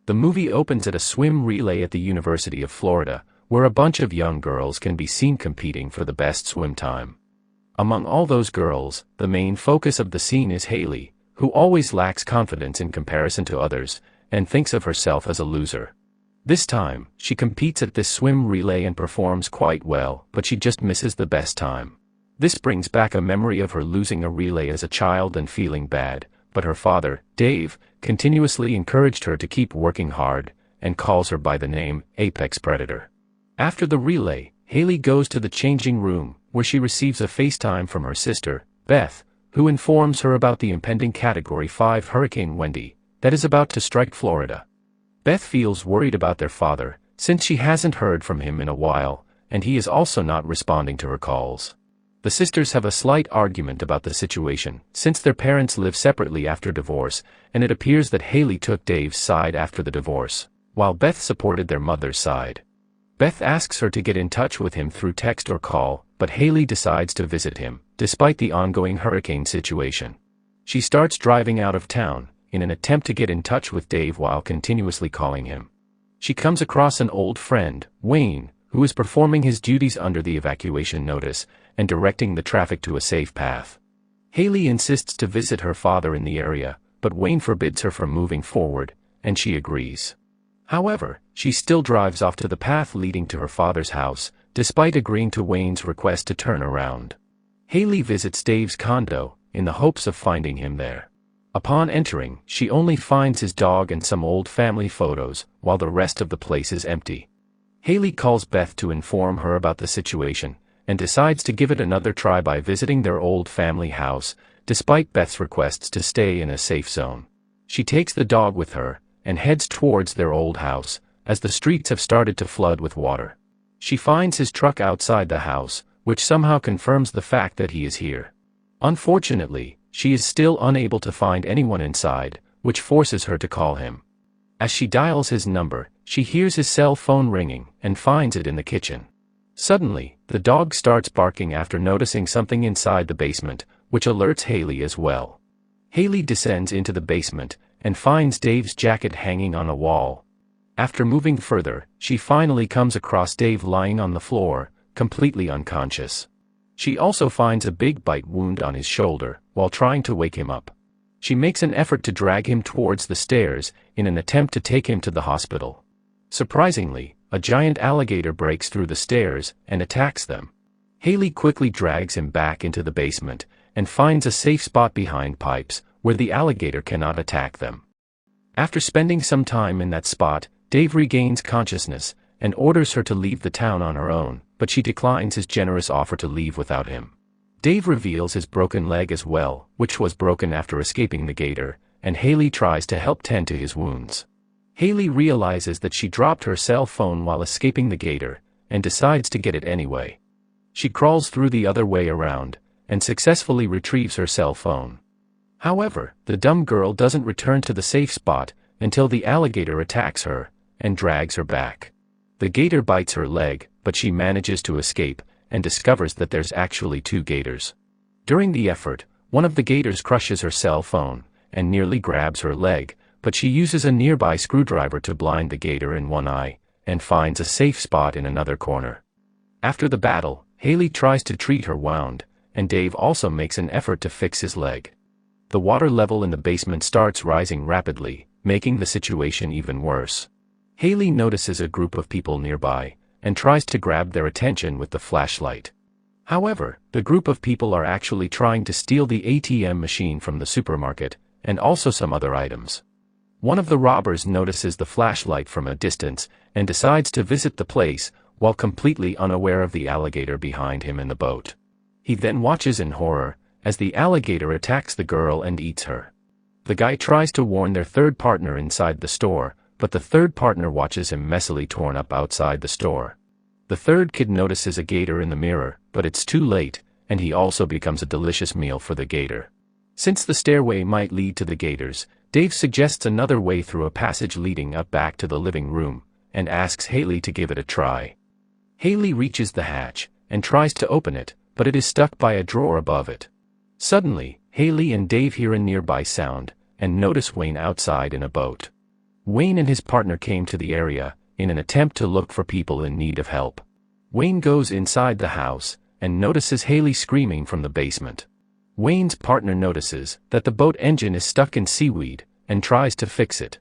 The movie opens at a swim relay at the University of Florida, where a bunch of young girls can be seen competing for the best swim time. Among all those girls, the main focus of the scene is Haley, who always lacks confidence in comparison to others, and thinks of herself as a loser. This time, she competes at this swim relay and performs quite well, but she just misses the best time. This brings back a memory of her losing a relay as a child and feeling bad, but her father, Dave, continuously encouraged her to keep working hard, and calls her by the name Apex Predator. After the relay, Haley goes to the changing room, where she receives a FaceTime from her sister, Beth, who informs her about the impending Category 5 Hurricane Wendy that is about to strike Florida. Beth feels worried about their father, since she hasn't heard from him in a while, and he is also not responding to her calls. The sisters have a slight argument about the situation, since their parents live separately after divorce, and it appears that Haley took Dave's side after the divorce, while Beth supported their mother's side. Beth asks her to get in touch with him through text or call, but Haley decides to visit him, despite the ongoing hurricane situation. She starts driving out of town, in an attempt to get in touch with Dave while continuously calling him. She comes across an old friend, Wayne, who is performing his duties under the evacuation notice, and directing the traffic to a safe path. Haley insists to visit her father in the area, but Wayne forbids her from moving forward, and she agrees. However, she still drives off to the path leading to her father's house, despite agreeing to Wayne's request to turn around. Haley visits Dave's condo, in the hopes of finding him there. Upon entering, she only finds his dog and some old family photos, while the rest of the place is empty. Haley calls Beth to inform her about the situation, and decides to give it another try by visiting their old family house, despite Beth's requests to stay in a safe zone. She takes the dog with her, and heads towards their old house, as the streets have started to flood with water. She finds his truck outside the house, which somehow confirms the fact that he is here. Unfortunately, she is still unable to find anyone inside, which forces her to call him. As she dials his number, she hears his cell phone ringing, and finds it in the kitchen. Suddenly, the dog starts barking after noticing something inside the basement, which alerts Haley as well. Haley descends into the basement, and finds Dave's jacket hanging on a wall. After moving further, she finally comes across Dave lying on the floor, completely unconscious. She also finds a big bite wound on his shoulder, while trying to wake him up. She makes an effort to drag him towards the stairs, in an attempt to take him to the hospital. Surprisingly, a giant alligator breaks through the stairs, and attacks them. Haley quickly drags him back into the basement, and finds a safe spot behind pipes, where the alligator cannot attack them. After spending some time in that spot, Dave regains consciousness, and orders her to leave the town on her own, but she declines his generous offer to leave without him. Dave reveals his broken leg as well, which was broken after escaping the gator, and Haley tries to help tend to his wounds. Haley realizes that she dropped her cell phone while escaping the gator, and decides to get it anyway. She crawls through the other way around, and successfully retrieves her cell phone. However, the dumb girl doesn't return to the safe spot, until the alligator attacks her, and drags her back. The gator bites her leg, but she manages to escape, and discovers that there's actually two gators. During the effort, one of the gators crushes her cell phone, and nearly grabs her leg, but she uses a nearby screwdriver to blind the gator in one eye, and finds a safe spot in another corner. After the battle, Haley tries to treat her wound, and Dave also makes an effort to fix his leg. The water level in the basement starts rising rapidly, making the situation even worse. Haley notices a group of people nearby, and tries to grab their attention with the flashlight. However, the group of people are actually trying to steal the ATM machine from the supermarket, and also some other items. One of the robbers notices the flashlight from a distance, and decides to visit the place, while completely unaware of the alligator behind him in the boat. He then watches in horror, as the alligator attacks the girl and eats her. The guy tries to warn their third partner inside the store, but the third partner watches him messily torn up outside the store. The third kid notices a gator in the mirror, but it's too late, and he also becomes a delicious meal for the gator. Since the stairway might lead to the gators, Dave suggests another way through a passage leading up back to the living room, and asks Haley to give it a try. Haley reaches the hatch, and tries to open it, but it is stuck by a drawer above it. Suddenly, Haley and Dave hear a nearby sound, and notice Wayne outside in a boat. Wayne and his partner came to the area, in an attempt to look for people in need of help. Wayne goes inside the house, and notices Haley screaming from the basement. Wayne's partner notices that the boat engine is stuck in seaweed, and tries to fix it.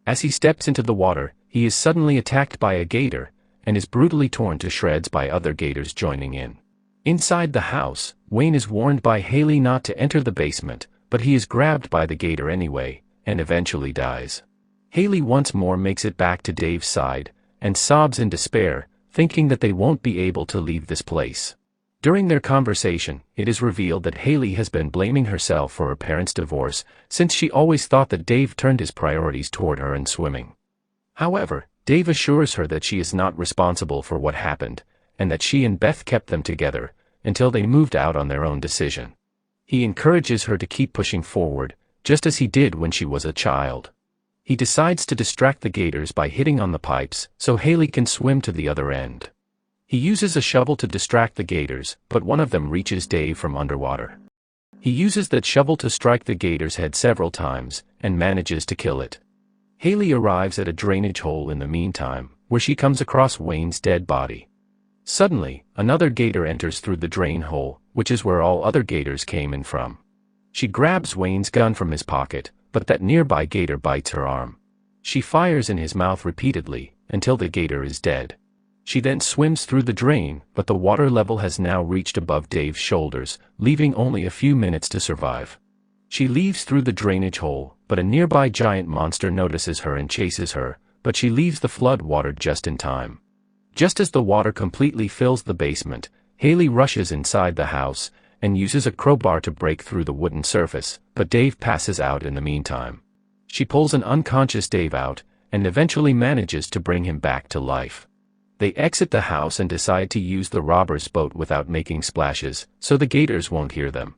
As he steps into the water, he is suddenly attacked by a gator, and is brutally torn to shreds by other gators joining in. Inside the house, Wayne is warned by Haley not to enter the basement, but he is grabbed by the gator anyway, and eventually dies. Haley once more makes it back to Dave's side, and sobs in despair, thinking that they won't be able to leave this place. During their conversation, it is revealed that Haley has been blaming herself for her parents' divorce, since she always thought that Dave turned his priorities toward her and swimming. However, Dave assures her that she is not responsible for what happened, and that she and Beth kept them together, until they moved out on their own decision. He encourages her to keep pushing forward, just as he did when she was a child. He decides to distract the gators by hitting on the pipes, so Haley can swim to the other end. He uses a shovel to distract the gators, but one of them reaches Dave from underwater. He uses that shovel to strike the gator's head several times, and manages to kill it. Haley arrives at a drainage hole in the meantime, where she comes across Wayne's dead body. Suddenly, another gator enters through the drain hole, which is where all other gators came in from. She grabs Wayne's gun from his pocket, but that nearby gator bites her arm. She fires in his mouth repeatedly, until the gator is dead. She then swims through the drain, but the water level has now reached above Dave's shoulders, leaving only a few minutes to survive. She leaves through the drainage hole, but a nearby giant monster notices her and chases her, but she leaves the flood water just in time. Just as the water completely fills the basement, Haley rushes inside the house, and uses a crowbar to break through the wooden surface, but Dave passes out in the meantime. She pulls an unconscious Dave out, and eventually manages to bring him back to life. They exit the house and decide to use the robber's boat without making splashes, so the gators won't hear them.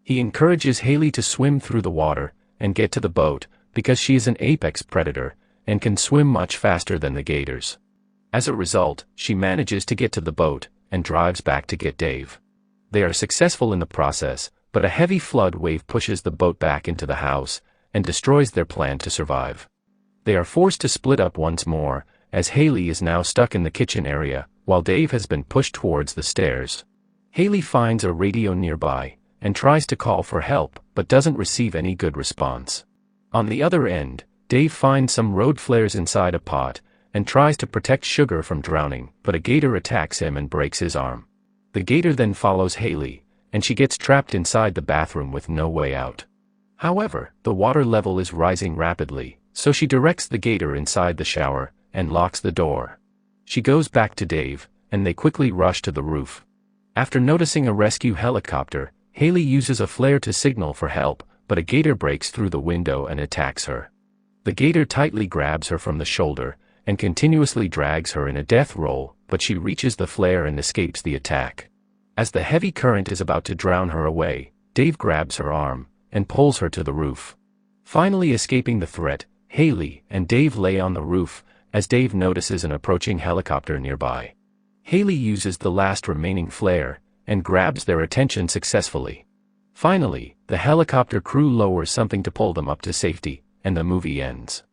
He encourages Haley to swim through the water, and get to the boat, because she is an apex predator, and can swim much faster than the gators. As a result, she manages to get to the boat, and drives back to get Dave. They are successful in the process, but a heavy flood wave pushes the boat back into the house, and destroys their plan to survive. They are forced to split up once more, as Haley is now stuck in the kitchen area, while Dave has been pushed towards the stairs. Haley finds a radio nearby, and tries to call for help, but doesn't receive any good response. On the other end, Dave finds some road flares inside a pot, and tries to protect Sugar from drowning, but a gator attacks him and breaks his arm. The gator then follows Haley, and she gets trapped inside the bathroom with no way out. However, the water level is rising rapidly, so she directs the gator inside the shower, and locks the door. She goes back to Dave, and they quickly rush to the roof. After noticing a rescue helicopter, Haley uses a flare to signal for help, but a gator breaks through the window and attacks her. The gator tightly grabs her from the shoulder, and continuously drags her in a death roll, but she reaches the flare and escapes the attack. As the heavy current is about to drown her away, Dave grabs her arm, and pulls her to the roof. Finally escaping the threat, Haley and Dave lay on the roof, as Dave notices an approaching helicopter nearby. Haley uses the last remaining flare, and grabs their attention successfully. Finally, the helicopter crew lowers something to pull them up to safety, and the movie ends.